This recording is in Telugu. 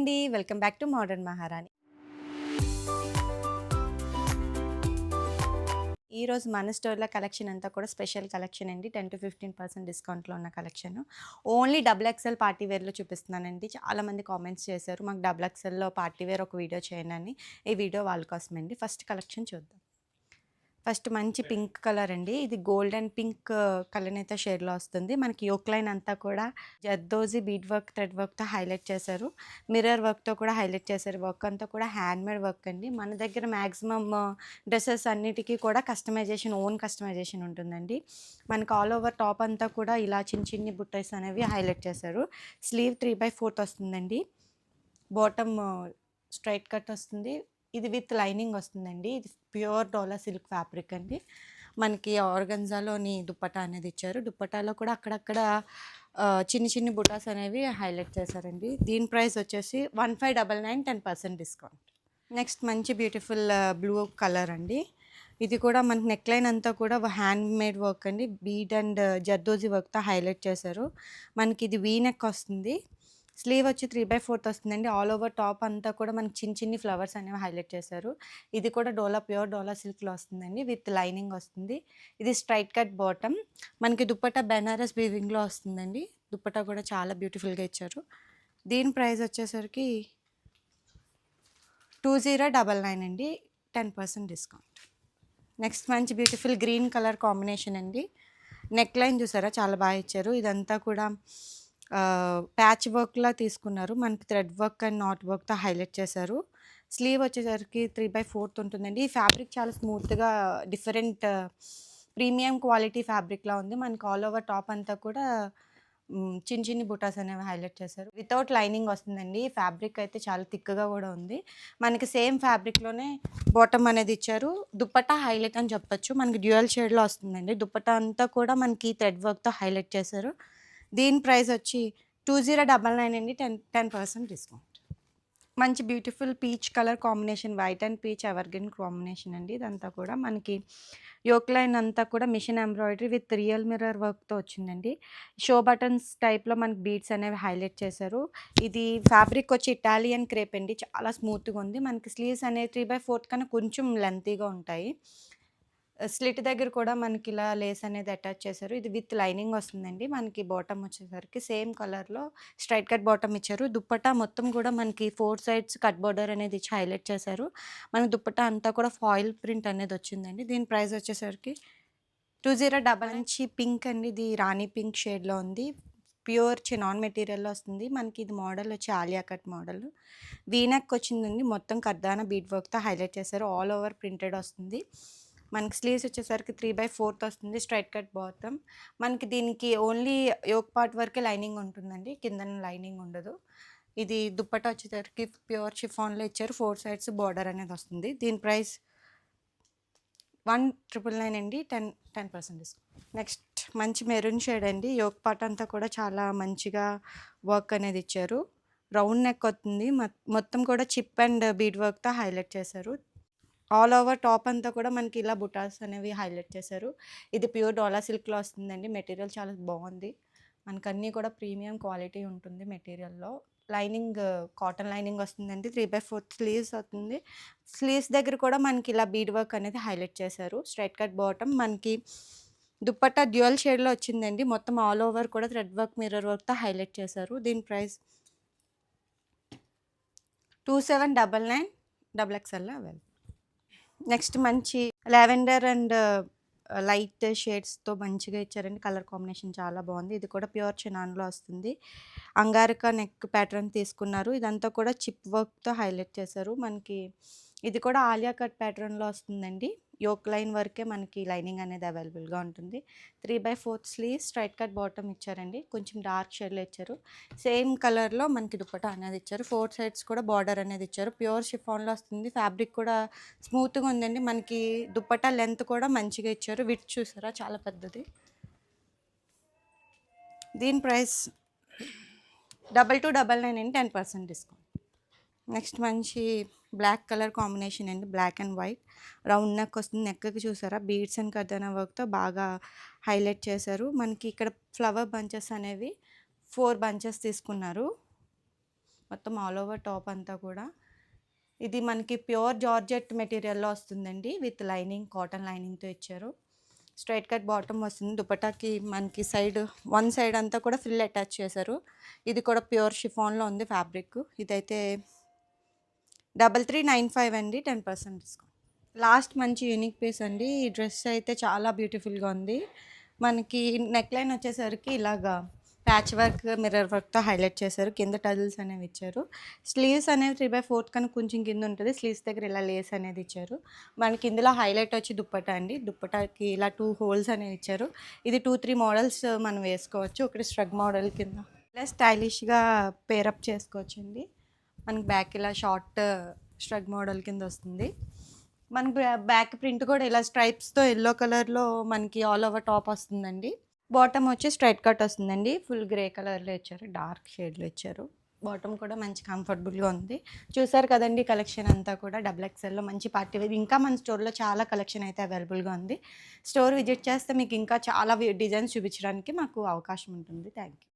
అండి. వెల్కమ్ బ్యాక్ టు మోడర్న్ మహారాణి. ఈరోజు మన స్టోర్‌లో కలెక్షన్ అంతా కూడా స్పెషల్ కలెక్షన్ అండి. 10-15% డిస్కౌంట్‌లో ఉన్న collection. Only double XL party వేర్‌లో చూపిస్తున్నానండి. చాలామంది కామెంట్స్ చేశారు. మాకు డబుల్ ఎక్స్ఎల్‌లో పార్టీ వేర్ ఒక వీడియో చేయండి. ఈ వీడియో వాళ్ళ కోసమండి. ఫస్ట్ కలెక్షన్ చూద్దాం. ఫస్ట్ మంచి పింక్ కలర్ అండి. ఇది గోల్డ్ అండ్ పింక్ కలనేత షేడ్‌లో వస్తుంది. మనకి యోక్ లైన్ అంతా కూడా జర్దోజీ బీడ్ వర్క్, థ్రెడ్ వర్క్‌తో హైలైట్ చేశారు. మిర్రర్ వర్క్‌తో కూడా హైలైట్ చేశారు. వర్క్ అంతా కూడా హ్యాండ్‌మేడ్ వర్క్ అండి. మన దగ్గర మాక్సిమమ్ డ్రెసెస్ అన్నిటికీ కూడా ఓన్ కస్టమైజేషన్ ఉంటుందండి. మనకి ఆల్ ఓవర్ టాప్ అంతా కూడా ఇలా చిన్ని చిన్ని బుట్టస్ అనేవి హైలైట్ చేశారు. స్లీవ్ 3/4 వస్తుందండి. బాటమ్ స్ట్రైట్ కట్ వస్తుంది. ఇది విత్ లైనింగ్ వస్తుందండి. ఇది ప్యూర్ డోలా సిల్క్ ఫ్యాబ్రిక్ అండి. మనకి ఆర్గన్జాలోని దుప్పటా అనేది ఇచ్చారు. దుప్పటాలో కూడా అక్కడక్కడ చిన్ని చిన్ని బుటాస్ అనేవి హైలైట్ చేశారండి. దీని ప్రైస్ వచ్చేసి 1599, 10% డిస్కౌంట్. నెక్స్ట్ మంచి బ్యూటిఫుల్ బ్లూ కలర్ అండి. ఇది కూడా మనకి నెక్ లైన్ అంతా కూడా హ్యాండ్ మేడ్ వర్క్ అండి. బీడ్ అండ్ జర్దోజీ వర్క్తో హైలైట్ చేశారు. మనకి ఇది వీ నెక్ వస్తుంది. స్లీవ్ వచ్చి 3/4 వస్తుందండి. ఆల్ ఓవర్ టాప్ అంతా కూడా మనకి చిన్ని చిన్ని ఫ్లవర్స్ అనేవి హైలైట్ చేశారు. ఇది కూడా ప్యూర్ డోలా సిల్క్‌లో వస్తుందండి. విత్ లైనింగ్ వస్తుంది. ఇది స్ట్రైట్ కట్ బాటమ్. మనకి దుప్పట్టా బెనారస్ వీవింగ్‌లో వస్తుందండి. దుప్పట్టా కూడా చాలా బ్యూటిఫుల్‌గా ఇచ్చారు. దీని ప్రైస్ వచ్చేసరికి 2099 అండి. 10% డిస్కౌంట్. నెక్స్ట్ మంచి బ్యూటిఫుల్ గ్రీన్ కలర్ కాంబినేషన్ అండి. నెక్ లైన్ చూసారా చాలా బాగా ఇచ్చారు. ఇదంతా కూడా ప్యాచ్ వర్క్‌లా తీసుకున్నారు. మనకి థ్రెడ్ వర్క్ అండ్ నాట్ వర్క్‌తో హైలైట్ చేశారు. స్లీవ్ వచ్చేసరికి 3/4 ఉంటుందండి. ఈ ఫ్యాబ్రిక్ చాలా స్మూత్‌గా డిఫరెంట్ ప్రీమియం క్వాలిటీ ఫ్యాబ్రిక్‌లా ఉంది. మనకి ఆల్ ఓవర్ టాప్ అంతా కూడా చిన్ని చిన్ని బుటాస్ అనేవి హైలైట్ చేశారు. వితౌట్ లైనింగ్ వస్తుందండి. ఫ్యాబ్రిక్ అయితే చాలా థిక్‌గా కూడా ఉంది. మనకి సేమ్ ఫ్యాబ్రిక్‌లోనే బాటమ్ అనేది ఇచ్చారు. దుప్పట్టా హైలైట్ అని చెప్పొచ్చు. మనకి డ్యూయల్ షేడ్‌లో వస్తుందండి. దుప్పట్టా అంతా కూడా మనకి థ్రెడ్ వర్క్‌తో హైలైట్ చేశారు. దీని ప్రైస్ వచ్చి 2099 అండి. 10% డిస్కౌంట్. మంచి beautiful peach colour combination, white and peach evergreen combination అండి. ఇదంతా కూడా మనకి యోక్ లైన్ అంతా కూడా machine embroidery with real mirror వర్క్‌తో వచ్చిందండి. షో బటన్స్ టైప్‌లో మనకి బీడ్స్ అనేవి హైలైట్ చేశారు. ఇది ఫ్యాబ్రిక్ వచ్చి ఇటాలియన్ క్రేప్ అండి. చాలా స్మూత్‌గా ఉంది. మనకి స్లీవ్స్ అనేవి 3/4 కన్నా కొంచెం లెంతీగా ఉంటాయి. స్లిట్ దగ్గర కూడా మనకి ఇలా లేస్ అనేది అటాచ్ చేశారు. ఇది విత్ లైనింగ్ వస్తుందండి. మనకి బాటమ్ వచ్చేసరికి సేమ్ కలర్‌లో స్ట్రైట్ కట్ బాటమ్ ఇచ్చారు. దుప్పట్టా మొత్తం కూడా మనకి 4 సైడ్స్ కట్ బోర్డర్ అనేది ఇచ్చి హైలైట్ చేశారు. మన దుప్పట్టా అంతా కూడా ఫాయిల్ ప్రింట్ అనేది వచ్చిందండి. దీని ప్రైస్ వచ్చేసరికి 2099. మంచి పింక్ అండి. ఇది రాణి పింక్ షేడ్‌లో ఉంది. ప్యూర్ చినాన్ మెటీరియల్‌లో వస్తుంది. మనకి ఇది మోడల్ వచ్చి Alia cut model. V neck వచ్చిందండి. మొత్తం కర్దానా బీడ్ వర్క్‌తో హైలైట్ చేశారు. ఆల్ ఓవర్ ప్రింటెడ్ వస్తుంది. మనకి స్లీవ్స్ వచ్చేసరికి 3/4 వస్తుంది. Straight cut bottom. మనకి దీనికి ఓన్లీ యోక్ పార్ట్ వరకే లైనింగ్ ఉంటుందండి. కిందన లైనింగ్ ఉండదు. ఇది దుప్పట్టా వచ్చేసరికి ప్యూర్ షిఫాన్‌లో ఇచ్చారు. 4 సైడ్స్ బార్డర్ అనేది వస్తుంది. దీని ప్రైస్ 1999 అండి. 10% డిస్కౌంట్. నెక్స్ట్ మంచి మెరూన్ షేడ్ అండి. యోక్ పార్ట్ అంతా కూడా చాలా మంచిగా వర్క్ అనేది ఇచ్చారు. రౌండ్ నెక్ వస్తుంది. మొత్తం కూడా చిప్ అండ్ బీడ్ వర్క్‌తో హైలైట్ చేశారు. ఆల్ ఓవర్ టాప్ అంతా కూడా మనకి ఇలా బుటాస్ అనేవి హైలైట్ చేశారు. ఇది ప్యూర్ డోలా సిల్క్‌లో వస్తుందండి. మెటీరియల్ చాలా బాగుంది. మనకన్నీ కూడా ప్రీమియం క్వాలిటీ ఉంటుంది మెటీరియల్‌లో. లైనింగ్ కాటన్ లైనింగ్ వస్తుందండి. 3/4 స్లీవ్స్ అవుతుంది. స్లీవ్స్ దగ్గర కూడా మనకి ఇలా బీడ్ వర్క్ అనేది హైలైట్ చేశారు. Straight cut bottom. మనకి దుప్పట్టా డ్యూయల్ షేడ్‌లో వచ్చిందండి. మొత్తం ఆల్ ఓవర్ కూడా థ్రెడ్ వర్క్, మిర్రర్ వర్క్‌తో హైలైట్ చేశారు. దీని ప్రైస్ 2799, డబుల్ ఎక్స్ఎల్‌లో అవైలబుల్. నెక్స్ట్ మంచి లావెండర్ అండ్ లైట్ షేడ్స్‌తో మంచిగా ఇచ్చారండి. కలర్ కాంబినేషన్ చాలా బాగుంది. ఇది కూడా ప్యూర్ చినాన్‌లో వస్తుంది. అంగారికా నెక్ ప్యాటర్న్ తీసుకున్నారు. ఇదంతా కూడా చిప్ వర్క్‌తో హైలైట్ చేశారు. మనకి ఇది కూడా ఆలియా కట్ ప్యాటర్న్‌లో వస్తుందండి. యోక్ లైన్ వరకే మనకి లైనింగ్ అనేది అవైలబుల్‌గా ఉంటుంది. 3/4 స్లీవ్స్, స్ట్రైట్ కట్ బాటమ్ ఇచ్చారండి. కొంచెం డార్క్ షేడ్‌లో ఇచ్చారు. సేమ్ కలర్‌లో మనకి దుప్పట్టా అనేది ఇచ్చారు. 4 సైడ్స్ కూడా బార్డర్ అనేది ఇచ్చారు. ప్యూర్ షిఫాన్‌లో వస్తుంది. ఫ్యాబ్రిక్ కూడా స్మూత్‌గా ఉందండి. మనకి దుప్పట్టా లెంత్ కూడా మంచిగా ఇచ్చారు. విడ్త్ చూసారా చాలా పెద్దది. దీని ప్రైస్ 2299 అండి. 10% డిస్కౌంట్. నెక్స్ట్ మంచి బ్లాక్ కలర్ కాంబినేషన్ అండి. Black and white round neck వస్తుంది. నెక్కి చూసారా బీడ్స్ అండ్ కర్దానా వర్క్‌తో బాగా హైలైట్ చేశారు. మనకి ఇక్కడ ఫ్లవర్ బంచెస్ అనేవి 4 బంచెస్ తీసుకున్నారు. మొత్తం ఆల్ ఓవర్ టాప్ అంతా కూడా. ఇది మనకి ప్యూర్ జార్జెట్ మెటీరియల్‌లో వస్తుందండి. విత్ లైనింగ్, కాటన్ లైనింగ్‌తో ఇచ్చారు. స్ట్రెయిట్ కట్ బాటమ్ వస్తుంది. దుపట్టాకి మనకి వన్ సైడ్ అంతా కూడా ఫ్రిల్ అటాచ్ చేశారు. ఇది కూడా ప్యూర్ షిఫాన్‌లో ఉంది ఫ్యాబ్రిక్. ఇదైతే 3395 అండి, 10% డిస్కౌంట్. లాస్ట్ మంచి యూనిక్ పీస్ అండి. ఈ డ్రెస్ అయితే చాలా బ్యూటిఫుల్‌గా ఉంది. మనకి నెక్‌లైన్ వచ్చేసరికి ఇలాగా ప్యాచ్ వర్క్, మిర్రర్ వర్క్‌తో హైలైట్ చేశారు. కింద టజిల్స్ అనేవి ఇచ్చారు. స్లీవ్స్ అనేవి 3/4 కన్నా కొంచెం కింద ఉంటుంది. స్లీవ్స్ దగ్గర ఇలా లేస్ అనేది ఇచ్చారు. మనకి ఇందులో హైలైట్ వచ్చి దుప్పట్టా అండి. దుప్పటాకి ఇలా 2 హోల్స్ అనేవి ఇచ్చారు. ఇది 2, 3 మోడల్స్ మనం వేసుకోవచ్చు. ఒకటి స్ట్రగ్ మోడల్ కింద ఇలా స్టైలిష్‌గా పేరప్ చేసుకోవచ్చండి. మనకి బ్యాక్ ఇలా షార్ట్ స్ట్రగ్ మోడల్ కింద వస్తుంది. మనకి బ్యాక్ ప్రింట్ కూడా ఇలా స్ట్రైప్స్‌తో యెల్లో కలర్‌లో మనకి ఆల్ ఓవర్ టాప్ వస్తుందండి. బాటమ్ వచ్చి స్ట్రైట్ కట్ వస్తుందండి. ఫుల్ గ్రే కలర్‌లో ఇచ్చారు. డార్క్ షేడ్‌లో ఇచ్చారు. బాటమ్ కూడా మంచి కంఫర్టబుల్‌గా ఉంది. చూసారు కదండీ కలెక్షన్ అంతా కూడా డబుల్ ఎక్స్ఎల్‌లో మంచి పార్టీ వేర్. ఇంకా మన స్టోర్‌లో చాలా కలెక్షన్ అయితే అవైలబుల్‌గా ఉంది. స్టోర్ విజిట్ చేస్తే మీకు ఇంకా చాలా డిజైన్స్ చూపించడానికి మాకు అవకాశం ఉంటుంది. Thank you.